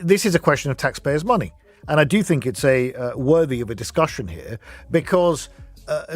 this is a question of taxpayers' money. And I do think it's worthy of a discussion here because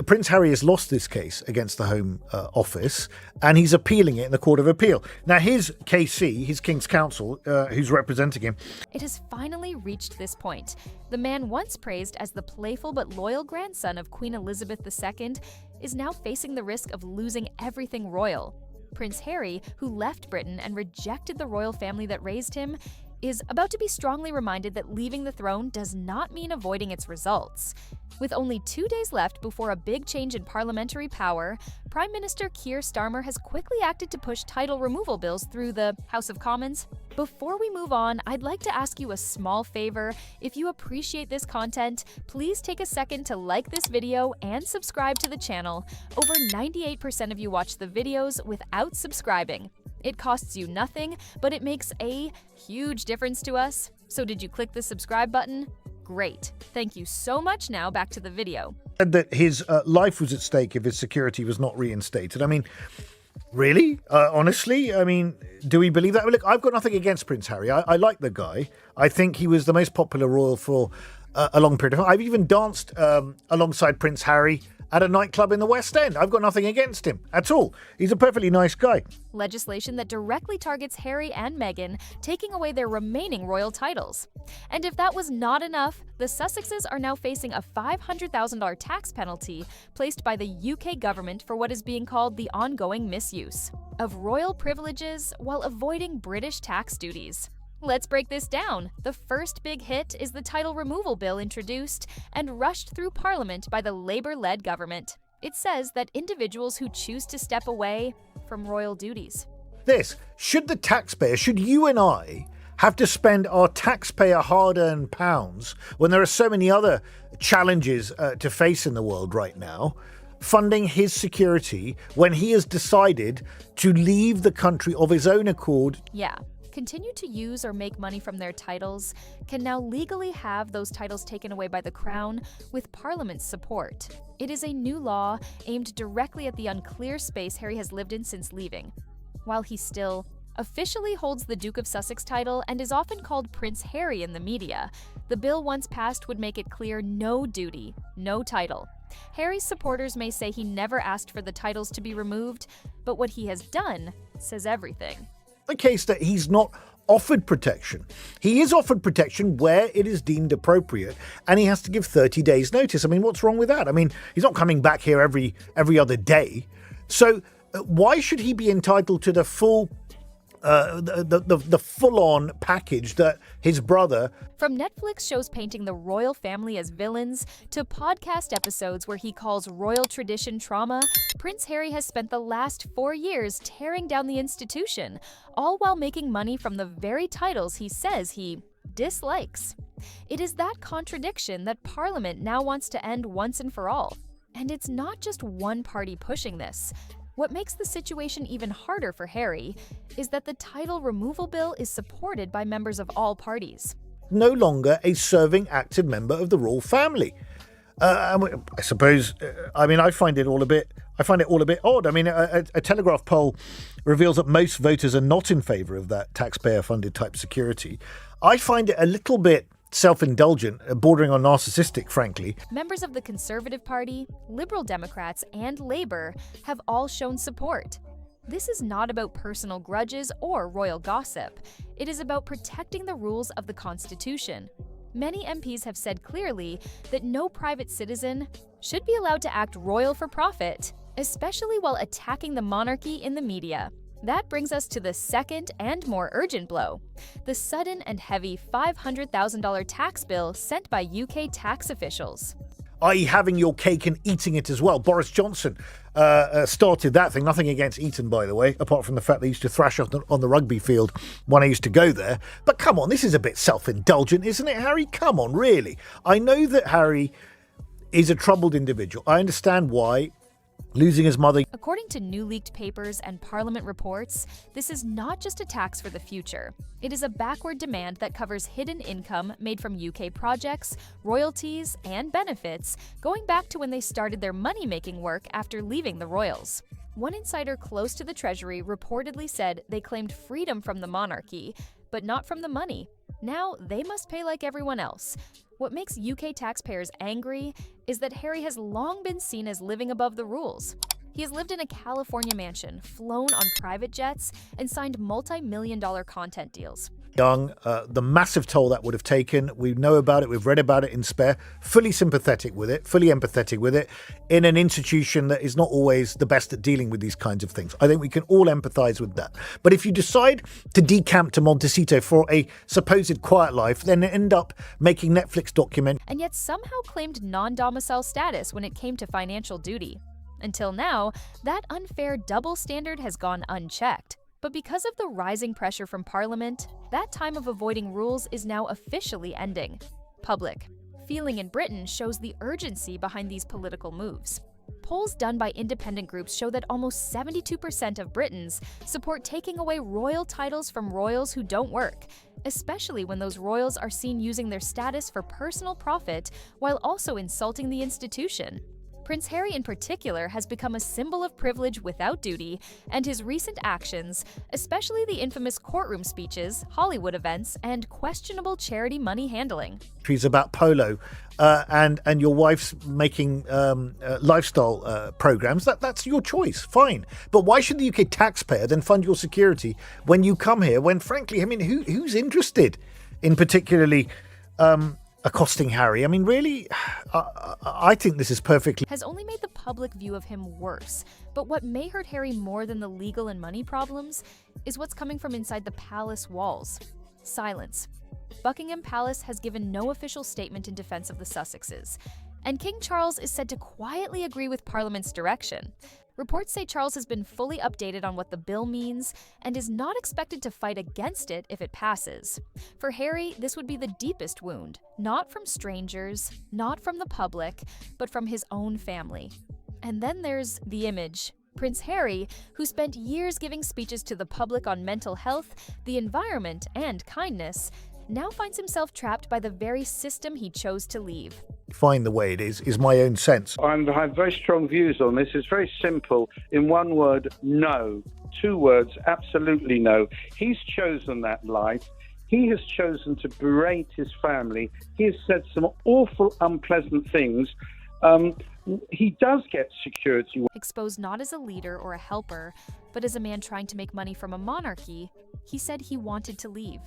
Prince Harry has lost this case against the Home Office and he's appealing it in the Court of Appeal. Now, his KC, his King's Counsel, who's representing him... It has finally reached this point. The man once praised as the playful but loyal grandson of Queen Elizabeth II is now facing the risk of losing everything royal. Prince Harry, who left Britain and rejected the royal family that raised him, is about to be strongly reminded that leaving the throne does not mean avoiding its results. With only 2 days left before a big change in parliamentary power, Prime Minister Keir Starmer has quickly acted to push title removal bills through the House of Commons. Before we move on, I'd like to ask you a small favor. If you appreciate this content, please take a second to like this video and subscribe to the channel. Over 98% of you watch the videos without subscribing. It costs you nothing, but it makes a huge difference to us. So did you click the subscribe button? Great. Thank you so much. Now back to the video. Said that his life was at stake if his security was not reinstated. I mean, really? Honestly? I mean, do we believe that? Look, I've got nothing against Prince Harry. I like the guy. I think he was the most popular royal for a long period of time. I've even danced alongside Prince Harry at a nightclub in the West End. I've got nothing against him at all. He's a perfectly nice guy. Legislation that directly targets Harry and Meghan, taking away their remaining royal titles. And if that was not enough, the Sussexes are now facing a $500,000 tax penalty placed by the UK government for what is being called the ongoing misuse of royal privileges while avoiding British tax duties. Let's break this down. The first big hit is the title removal bill introduced and rushed through Parliament by the Labour-led government. It says that individuals who choose to step away from royal duties. Should the taxpayer, should you and I have to spend our taxpayer hard-earned pounds when there are so many other challenges to face in the world right now, funding his security when he has decided to leave the country of his own accord? Yeah. Continue to use or make money from their titles can now legally have those titles taken away by the Crown with Parliament's support. It is a new law aimed directly at the unclear space Harry has lived in since leaving. While he still officially holds the Duke of Sussex title and is often called Prince Harry in the media, the bill once passed would make it clear no duty, no title. Harry's supporters may say he never asked for the titles to be removed, but what he has done says everything. The case that he's not offered protection. He is offered protection where it is deemed appropriate, and he has to give 30 days notice. I mean, what's wrong with that? I mean, he's not coming back here every other day. So why should he be entitled to the full the full-on package that his brother... From Netflix shows painting the royal family as villains to podcast episodes where he calls royal tradition trauma, Prince Harry has spent the last 4 years tearing down the institution, all while making money from the very titles he says he dislikes. It is that contradiction that Parliament now wants to end once and for all. And it's not just one party pushing this. What makes the situation even harder for Harry is that the title removal bill is supported by members of all parties. No longer a serving active member of the royal family. I suppose, I find it all a bit odd. I mean, a Telegraph poll reveals that most voters are not in favour of that taxpayer-funded type security. I find it a little bit self-indulgent, bordering on narcissistic, frankly. Members of the Conservative Party, Liberal Democrats, and Labour have all shown support. This is not about personal grudges or royal gossip. It is about protecting the rules of the Constitution. Many MPs have said clearly that no private citizen should be allowed to act royal for profit, especially while attacking the monarchy in the media. That brings us to the second and more urgent blow, the sudden and heavy $500,000 tax bill sent by UK tax officials. I.e. having your cake and eating it as well. Boris Johnson started that thing. Nothing against Eton, by the way, apart from the fact they used to thrash on the rugby field when I used to go there. But come on, this is a bit self-indulgent, isn't it, Harry? Come on, really. I know that Harry is a troubled individual. I understand why. Losing his mother. According to new leaked papers and Parliament reports, this is not just a tax for the future. It is a backward demand that covers hidden income made from UK projects, royalties, and benefits going back to when they started their money-making work after leaving the royals. One insider close to the Treasury reportedly said they claimed freedom from the monarchy, but not from the money. Now they must pay like everyone else. What makes UK taxpayers angry is that Harry has long been seen as living above the rules. He has lived in a California mansion, flown on private jets, and signed multi-million-dollar content deals. Young, the massive toll that would have taken. We know about it. We've read about it in Spare. Fully sympathetic with it, fully empathetic with it, in an institution that is not always the best at dealing with these kinds of things. I think we can all empathise with that. But if you decide to decamp to Montecito for a supposed quiet life, then end up making Netflix document. And yet somehow claimed non-domicile status when it came to financial duty. Until now, that unfair double standard has gone unchecked. But because of the rising pressure from Parliament, that time of avoiding rules is now officially ending. Public feeling in Britain shows the urgency behind these political moves. Polls done by independent groups show that almost 72% of Britons support taking away royal titles from royals who don't work, especially when those royals are seen using their status for personal profit while also insulting the institution. Prince Harry in particular has become a symbol of privilege without duty, and his recent actions, especially the infamous courtroom speeches, Hollywood events, and questionable charity money handling. It's about polo and your wife's making lifestyle programs. That's your choice, fine. But why should the UK taxpayer then fund your security when you come here, when frankly, I mean, who's interested in particularly accosting Harry? I mean, really, I think this is perfectly... Has only made the public view of him worse. But what may hurt Harry more than the legal and money problems is what's coming from inside the palace walls. Silence. Buckingham Palace has given no official statement in defense of the Sussexes, and King Charles is said to quietly agree with Parliament's direction. Reports say Charles has been fully updated on what the bill means and is not expected to fight against it if it passes. For Harry, this would be the deepest wound, not from strangers, not from the public, but from his own family. And then there's the image. Prince Harry, who spent years giving speeches to the public on mental health, the environment, and kindness, now finds himself trapped by the very system he chose to leave. Fine the way it is my own sense. I have very strong views on this. It's very simple. In one word, no. Two words, absolutely no. He's chosen that life. He has chosen to berate his family. He has said some awful, unpleasant things. He does get security. Exposed not as a leader or a helper, but as a man trying to make money from a monarchy, he said he wanted to leave.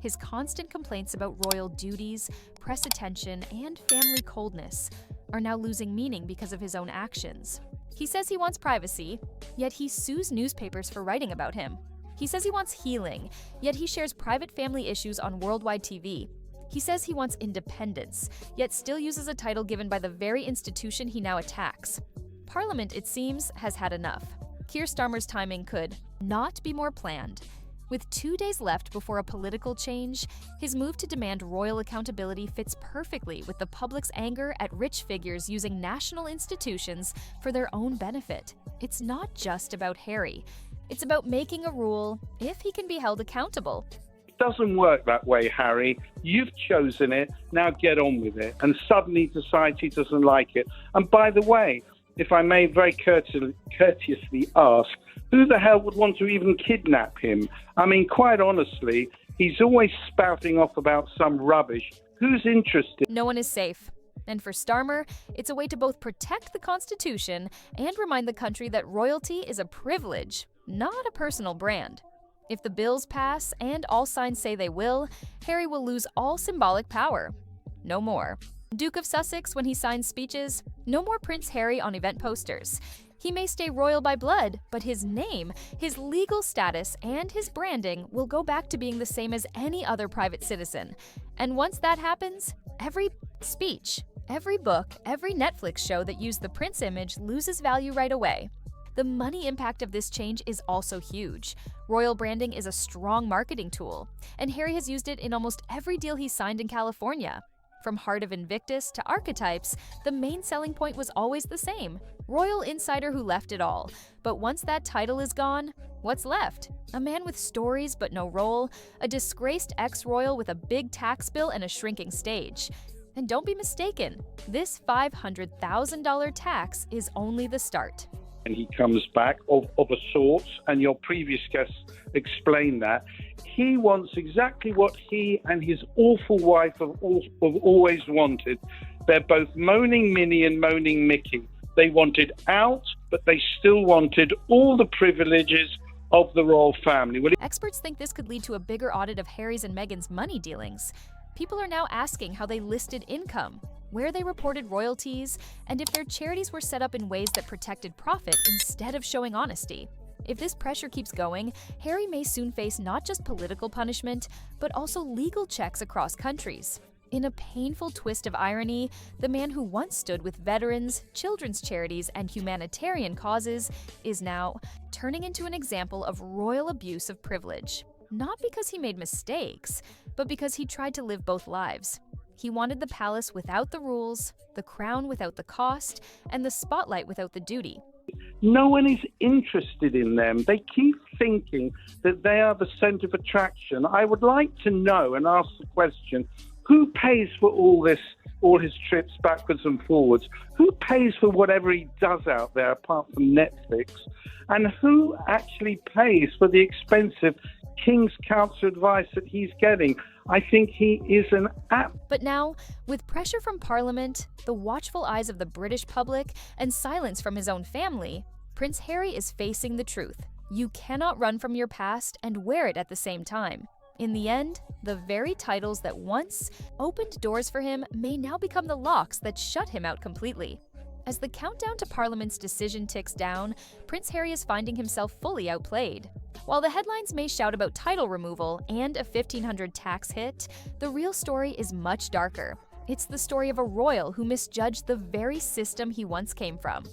His constant complaints about royal duties, press attention, and family coldness are now losing meaning because of his own actions. He says he wants privacy, yet he sues newspapers for writing about him. He says he wants healing, yet he shares private family issues on worldwide TV. He says he wants independence, yet still uses a title given by the very institution he now attacks. Parliament, it seems, has had enough. Keir Starmer's timing could not be more planned. With 2 days left before a political change, his move to demand royal accountability fits perfectly with the public's anger at rich figures using national institutions for their own benefit. It's not just about Harry. It's about making a rule if he can be held accountable. It doesn't work that way, Harry. You've chosen it, now get on with it. And suddenly decides he doesn't like it. And by the way, if I may very courteously ask, who the hell would want to even kidnap him? I mean, quite honestly, he's always spouting off about some rubbish. Who's interested? No one is safe. And for Starmer, it's a way to both protect the Constitution and remind the country that royalty is a privilege, not a personal brand. If the bills pass, and all signs say they will, Harry will lose all symbolic power. No more. Duke of Sussex when he signs speeches, no more Prince Harry on event posters. He may stay royal by blood, but his name, his legal status, and his branding will go back to being the same as any other private citizen. And once that happens, every speech, every book, every Netflix show that used the Prince image loses value right away. The money impact of this change is also huge. Royal branding is a strong marketing tool, and Harry has used it in almost every deal he signed in California. From Heart of Invictus to Archetypes, the main selling point was always the same: royal insider who left it all. But once that title is gone, what's left? A man with stories but no role, a disgraced ex-royal with a big tax bill and a shrinking stage. And don't be mistaken, this $500,000 tax is only the start. when he comes back, of a sort, and your previous guests explained that. He wants exactly what he and his awful wife have always wanted. They're both moaning Minnie and moaning Mickey. They wanted out, but they still wanted all the privileges of the royal family. Experts think this could lead to a bigger audit of Harry's and Meghan's money dealings. People are now asking how they listed income, where they reported royalties, and if their charities were set up in ways that protected profit instead of showing honesty. If this pressure keeps going, Harry may soon face not just political punishment, but also legal checks across countries. In a painful twist of irony, the man who once stood with veterans, children's charities, and humanitarian causes is now turning into an example of royal abuse of privilege. Not because he made mistakes, but because he tried to live both lives. He wanted the palace without the rules, the crown without the cost, and the spotlight without the duty. No one is interested in them. They keep thinking that they are the centre of attraction. I would like to know and ask the question, who pays for all this, all his trips backwards and forwards? Who pays for whatever he does out there apart from Netflix? And who actually pays for the expensive King's Counsel advice that he's getting? I think he is an app. But now, with pressure from Parliament, the watchful eyes of the British public, and silence from his own family, Prince Harry is facing the truth. You cannot run from your past and wear it at the same time. In the end, the very titles that once opened doors for him may now become the locks that shut him out completely. As the countdown to Parliament's decision ticks down, Prince Harry is finding himself fully outplayed. While the headlines may shout about title removal and a 1,500 tax hit, the real story is much darker. It's the story of a royal who misjudged the very system he once came from.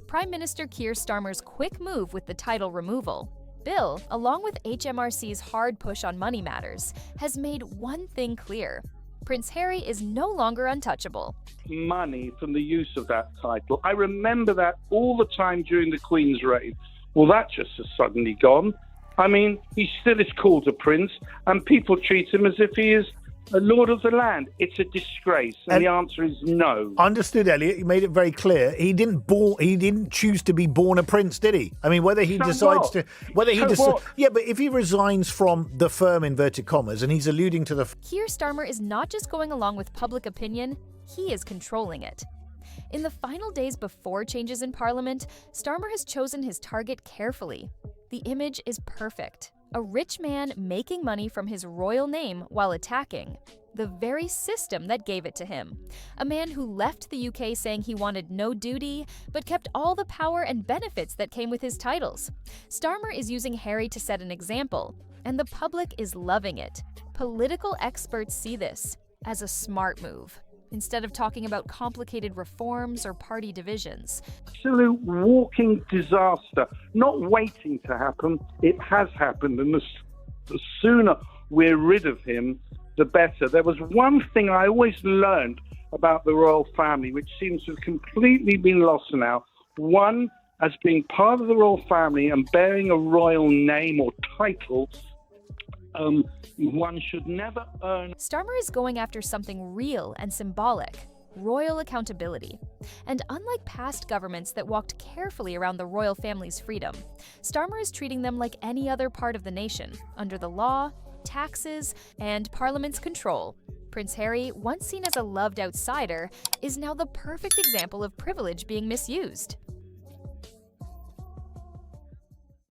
Prime Minister Keir Starmer's quick move with the title removal bill, along with HMRC's hard push on money matters, has made one thing clear. Prince Harry is no longer untouchable. Money from the use of that title. I remember that all the time during the Queen's reign. Well, that just has suddenly gone. I mean, he still is called a prince, and people treat him as if he is a lord of the land. It's a disgrace, and the answer is no. Understood, Elliot. You made it very clear. He didn't choose to be born a prince, did he? I mean, whether he decides to, yeah. But if he resigns from the firm, inverted commas, and he's alluding to the Keir Starmer is not just going along with public opinion; he is controlling it. In the final days before changes in Parliament, Starmer has chosen his target carefully. The image is perfect. A rich man making money from his royal name while attacking the very system that gave it to him. A man who left the UK saying he wanted no duty, but kept all the power and benefits that came with his titles. Starmer is using Harry to set an example, and the public is loving it. Political experts see this as a smart move, instead of talking about complicated reforms or party divisions. Absolute walking disaster, not waiting to happen. It has happened, and the sooner we're rid of him, the better. There was one thing I always learned about the royal family, which seems to have completely been lost now. One, as being part of the royal family and bearing a royal name or title, one should never earn. Starmer is going after something real and symbolic: royal accountability. And unlike past governments that walked carefully around the royal family's freedom, Starmer is treating them like any other part of the nation, under the law, taxes, and Parliament's control. Prince Harry, once seen as a loved outsider, is now the perfect example of privilege being misused.